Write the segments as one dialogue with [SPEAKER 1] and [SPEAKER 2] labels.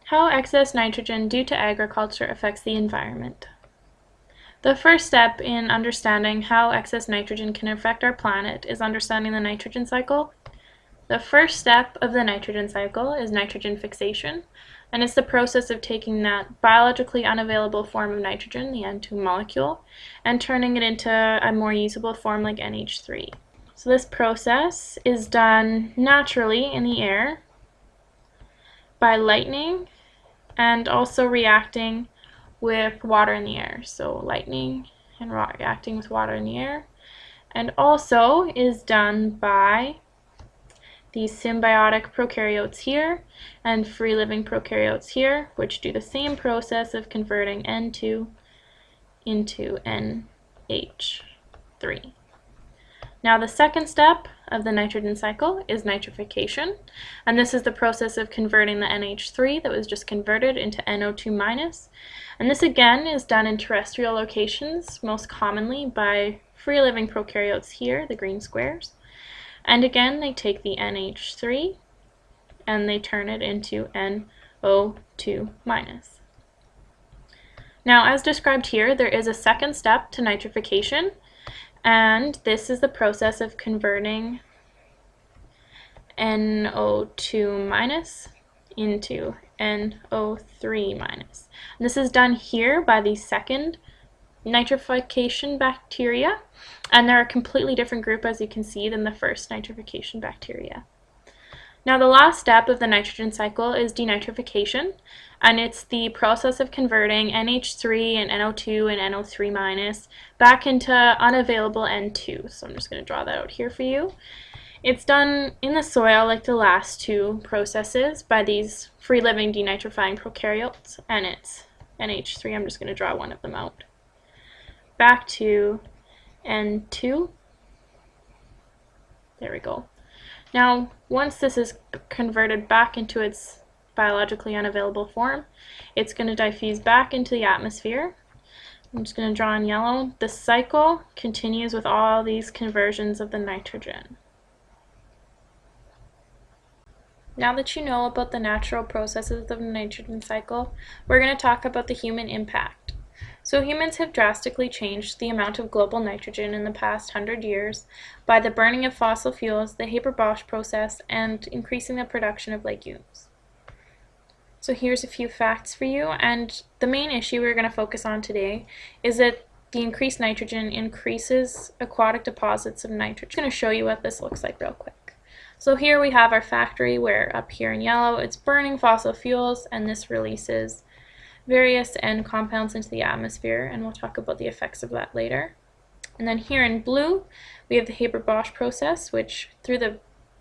[SPEAKER 1] How excess nitrogen due to agriculture affects the environment. The first step in understanding how excess nitrogen can affect our planet is understanding the nitrogen cycle. The first step of the nitrogen cycle is nitrogen fixation, and it's the process of taking that biologically unavailable form of nitrogen, the N2 molecule, and turning it into a more usable form like NH3. So this process is done naturally in the air by lightning and also reacting with water in the air. So lightning and reacting with water in the air. And also is done by these symbiotic prokaryotes here and free-living prokaryotes here, which do the same process of converting N2 into NH3. Now the second step of the nitrogen cycle is nitrification, and this is the process of converting the NH3 that was just converted into NO2-, and this again is done in terrestrial locations, most commonly by free-living prokaryotes here, the green squares. And again, they take the NH3 and they turn it into NO2-. Now, as described here, there is a second step to nitrification, and this is the process of converting NO2- into NO3-. And this is done here by the second nitrification bacteria, and they're a completely different group, as you can see, than the first nitrification bacteria. Now the last step of the nitrogen cycle is denitrification, and it's the process of converting NH3 and NO2 and NO3- back into unavailable N2. So I'm just going to draw that out here for you. It's done in the soil like the last two processes by these free-living denitrifying prokaryotes, and it's NH3. I'm just going to draw one of them out. Back to N2. There we go. Now, once this is converted back into its biologically unavailable form, it's going to diffuse back into the atmosphere. I'm just going to draw in yellow. The cycle continues with all these conversions of the nitrogen. Now that you know about the natural processes of the nitrogen cycle, we're going to talk about the human impact. So humans have drastically changed the amount of global nitrogen in the past 100 years by the burning of fossil fuels, the Haber-Bosch process, and increasing the production of legumes. So here's a few facts for you, and the main issue we're going to focus on today is that the increased nitrogen increases aquatic deposits of nitrogen. I'm going to show you what this looks like real quick. So here we have our factory where up here in yellow it's burning fossil fuels, and this releases various N compounds into the atmosphere, and we'll talk about the effects of that later. And then here in blue we have the Haber-Bosch process, which through the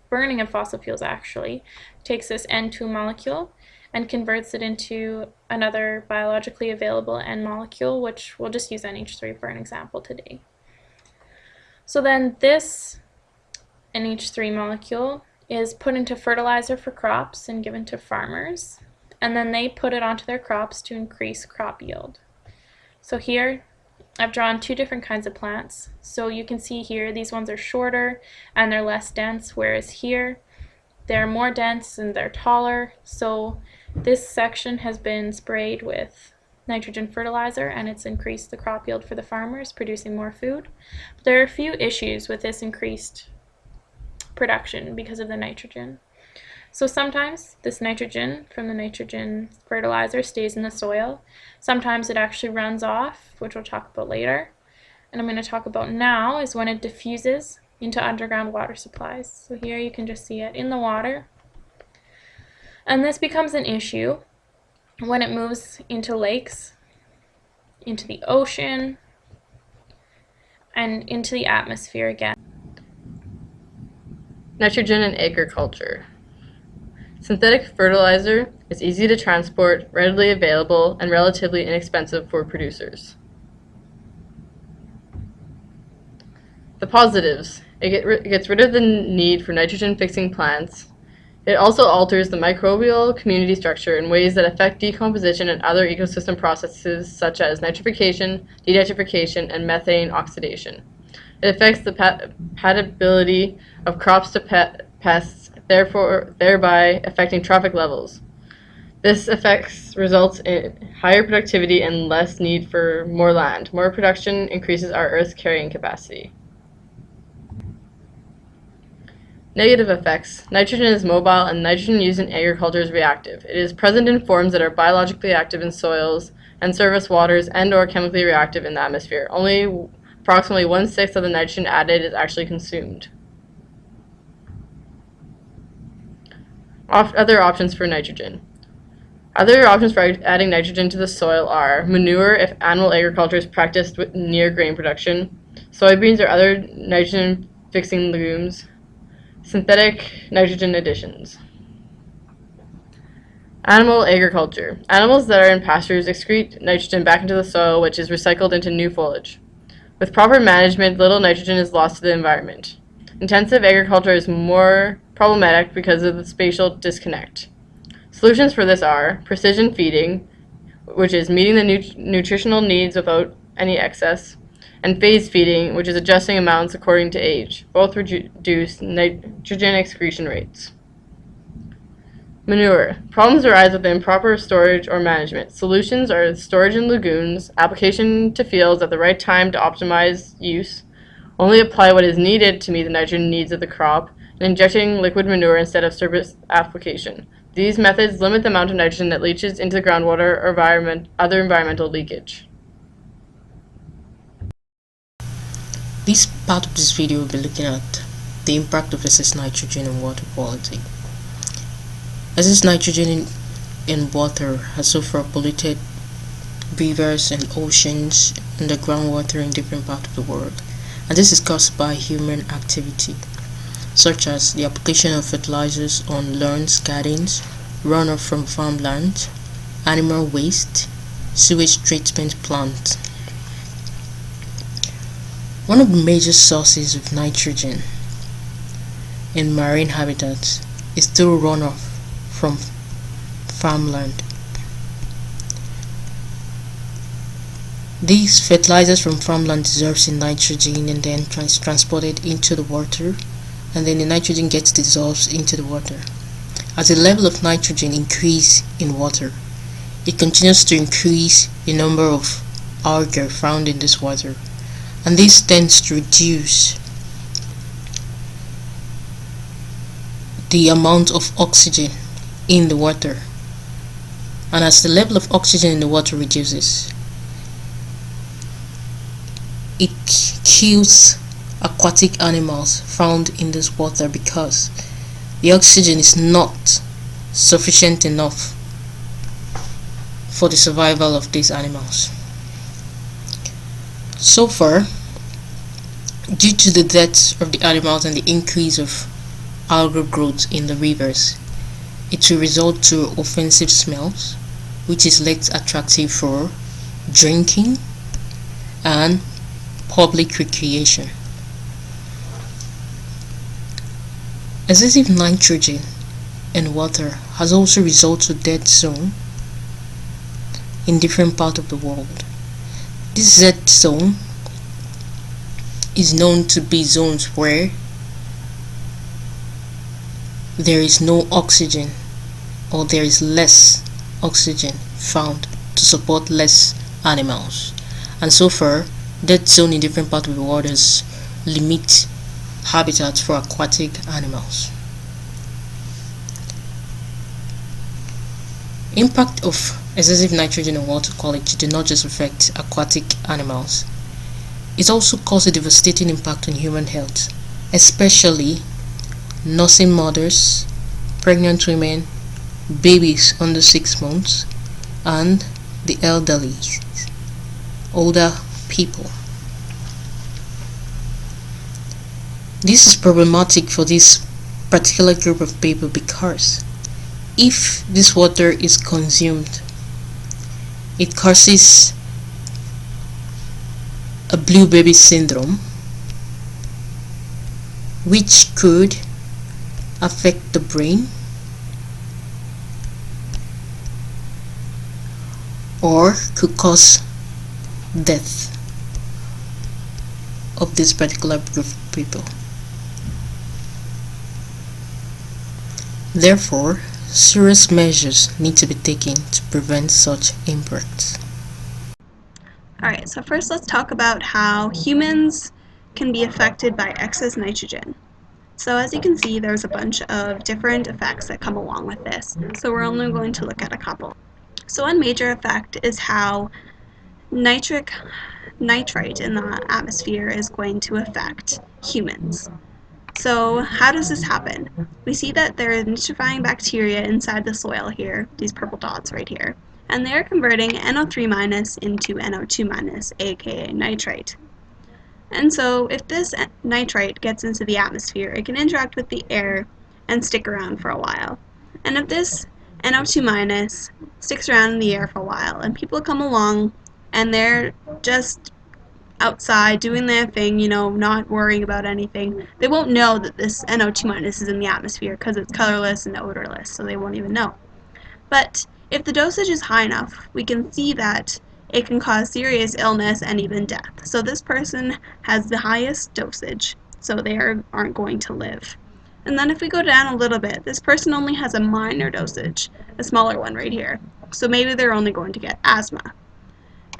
[SPEAKER 1] burning of fossil fuels actually takes this N2 molecule and converts it into another biologically available N molecule, which we'll just use NH3 for an example today. So then this NH3 molecule is put into fertilizer for crops and given to farmers, and then they put it onto their crops to increase crop yield. So here I've drawn two different kinds of plants. So you can see here these ones are shorter and they're less dense, whereas here they're more dense and they're taller. So this section has been sprayed with nitrogen fertilizer and it's increased the crop yield for the farmers, producing more food. But there are a few issues with this increased production because of the nitrogen. So sometimes this nitrogen from the nitrogen fertilizer stays in the soil. Sometimes it actually runs off, which we'll talk about later. And I'm going to talk about now is when it diffuses into underground water supplies. So here you can just see it in the water. And this becomes an issue when it moves into lakes, into the ocean, and into the atmosphere again.
[SPEAKER 2] Nitrogen in agriculture. Synthetic fertilizer is easy to transport, readily available, and relatively inexpensive for producers. The positives. It gets rid of the need for nitrogen-fixing plants. It also alters the microbial community structure in ways that affect decomposition and other ecosystem processes such as nitrification, denitrification, and methane oxidation. It affects the patability of crops to pests, thereby affecting trophic levels. This effects results in higher productivity and less need for more land. More production increases our Earth's carrying capacity. Negative effects. Nitrogen is mobile, and nitrogen used in agriculture is reactive. It is present in forms that are biologically active in soils and surface waters and/or chemically reactive in the atmosphere. Only approximately 1/6 of the nitrogen added is actually consumed. Other options for nitrogen. Other options for adding nitrogen to the soil are manure if animal agriculture is practiced near grain production, soybeans or other nitrogen-fixing legumes, synthetic nitrogen additions. Animal agriculture. Animals that are in pastures excrete nitrogen back into the soil, which is recycled into new foliage. With proper management, little nitrogen is lost to the environment. Intensive agriculture is more problematic because of the spatial disconnect. Solutions for this are precision feeding, which is meeting the nutritional needs without any excess, and phase feeding, which is adjusting amounts according to age. Both reduce nitrogen excretion rates. Manure. Problems arise with improper storage or management. Solutions are storage in lagoons, application to fields at the right time to optimize use, only apply what is needed to meet the nitrogen needs of the crop, and injecting liquid manure instead of surface application. These methods limit the amount of nitrogen that leaches into the groundwater or other environmental leakage.
[SPEAKER 3] This part of this video will be looking at the impact of excess nitrogen on water quality. Excess nitrogen in water has so far polluted rivers and oceans and the groundwater in different parts of the world, and this is caused by human activity, such as the application of fertilizers on lawns, gardens, runoff from farmland, animal waste, sewage treatment plants. One of the major sources of nitrogen in marine habitats is through runoff from farmland. These fertilizers from farmland dissolves in nitrogen and then transported into the water, and then the nitrogen gets dissolved into the water. As the level of nitrogen increases in water, it continues to increase the number of algae found in this water, and this tends to reduce the amount of oxygen in the water. And as the level of oxygen in the water reduces, it kills aquatic animals found in this water because the oxygen is not sufficient enough for the survival of these animals. So far, due to the death of the animals and the increase of algal growth in the rivers, it will result to offensive smells, which is less attractive for drinking and public recreation. Excessive nitrogen in water has also resulted to dead zone in different parts of the world. This dead zone is known to be zones where there is no oxygen, or there is less oxygen found to support less animals. And so far, dead zone in different parts of the waters limit habitats for aquatic animals. Impact of excessive nitrogen on water quality do not just affect aquatic animals. It also causes a devastating impact on human health, especially nursing mothers, pregnant women, babies under 6 months, and the elderly, older people. This is problematic for this particular group of people because if this water is consumed, it causes a blue baby syndrome, which could affect the brain or could cause death of this particular group of people. Therefore, serious measures need to be taken to prevent such impacts.
[SPEAKER 4] Alright, so first let's talk about how humans can be affected by excess nitrogen. So as you can see, there's a bunch of different effects that come along with this. So we're only going to look at a couple. So one major effect is how nitrite in the atmosphere is going to affect humans. So how does this happen? We see that there are nitrifying bacteria inside the soil here, these purple dots right here, and they're converting NO3- into NO2-, aka nitrite. And so if this nitrite gets into the atmosphere, it can interact with the air and stick around for a while. And if this NO2- sticks around in the air for a while and people come along and they're just outside doing their thing, you know, not worrying about anything, they won't know that this NO2- is in the atmosphere because it's colorless and odorless, so they won't even know. But if the dosage is high enough, we can see that it can cause serious illness and even death. So this person has the highest dosage, so they aren't going to live. And then if we go down a little bit, this person only has a minor dosage, a smaller one right here. So maybe they're only going to get asthma.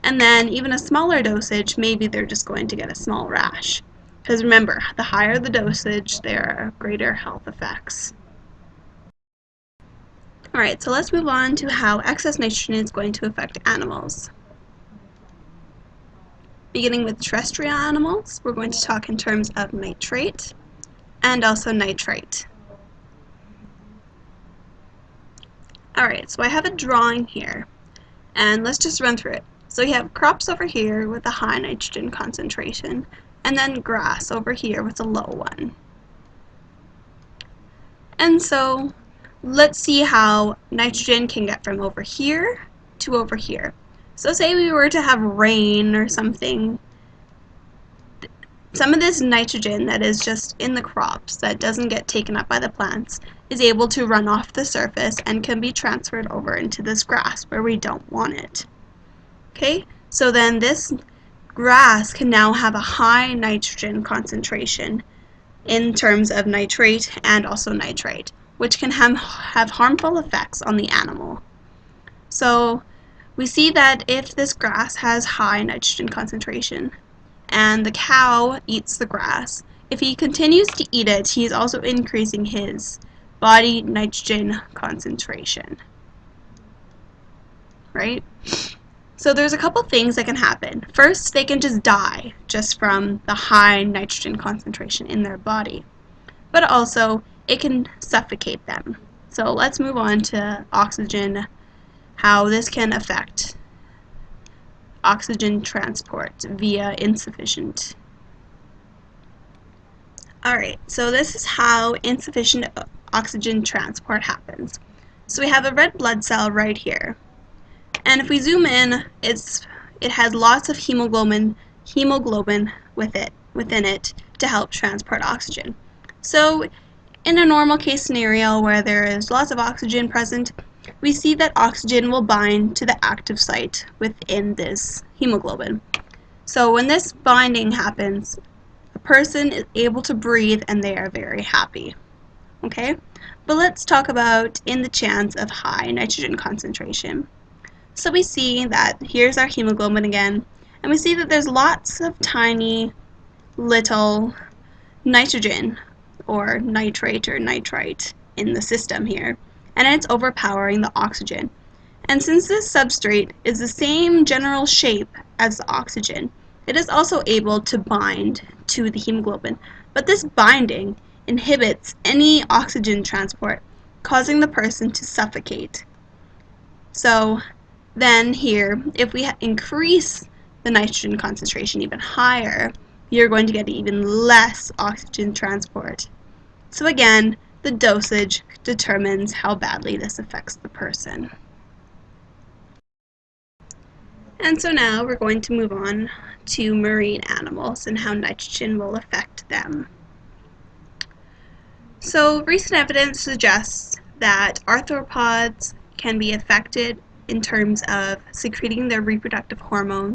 [SPEAKER 4] And then even a smaller dosage, maybe they're just going to get a small rash. Because remember, the higher the dosage, there are greater health effects. Alright, so let's move on to how excess nitrogen is going to affect animals. Beginning with terrestrial animals, we're going to talk in terms of nitrate and also nitrite. Alright, so I have a drawing here, and let's just run through it. So you have crops over here with a high nitrogen concentration, and then grass over here with a low one. And so let's see how nitrogen can get from over here to over here. So say we were to have rain or something, some of this nitrogen that is just in the crops that doesn't get taken up by the plants is able to run off the surface and can be transferred over into this grass where we don't want it. Okay, so then this grass can now have a high nitrogen concentration in terms of nitrate and also nitrite, which can have harmful effects on the animal. So we see that if this grass has high nitrogen concentration and the cow eats the grass, if he continues to eat it, he's also increasing his body nitrogen concentration, right? So there's a couple things that can happen. First, they can just die just from the high nitrogen concentration in their body. But also, it can suffocate them. So let's move on to oxygen, how this can affect oxygen transport via insufficient. Alright, so this is how insufficient oxygen transport happens. So we have a red blood cell right here. And if we zoom in, it has lots of hemoglobin within it to help transport oxygen. So in a normal case scenario where there is lots of oxygen present, we see that oxygen will bind to the active site within this hemoglobin. So when this binding happens, the person is able to breathe and they are very happy. Okay? But let's talk about in the chance of high nitrogen concentration. So we see that here's our hemoglobin again, and we see that there's lots of tiny little nitrogen or nitrate or nitrite in the system here, and it's overpowering the oxygen. And since this substrate is the same general shape as the oxygen, it is also able to bind to the hemoglobin, but this binding inhibits any oxygen transport, causing the person to suffocate. So then here, if we increase the nitrogen concentration even higher, you're going to get even less oxygen transport. So again, the dosage determines how badly this affects the person. And so now we're going to move on to marine animals and how nitrogen will affect them. So recent evidence suggests that arthropods can be affected in terms of secreting their reproductive hormones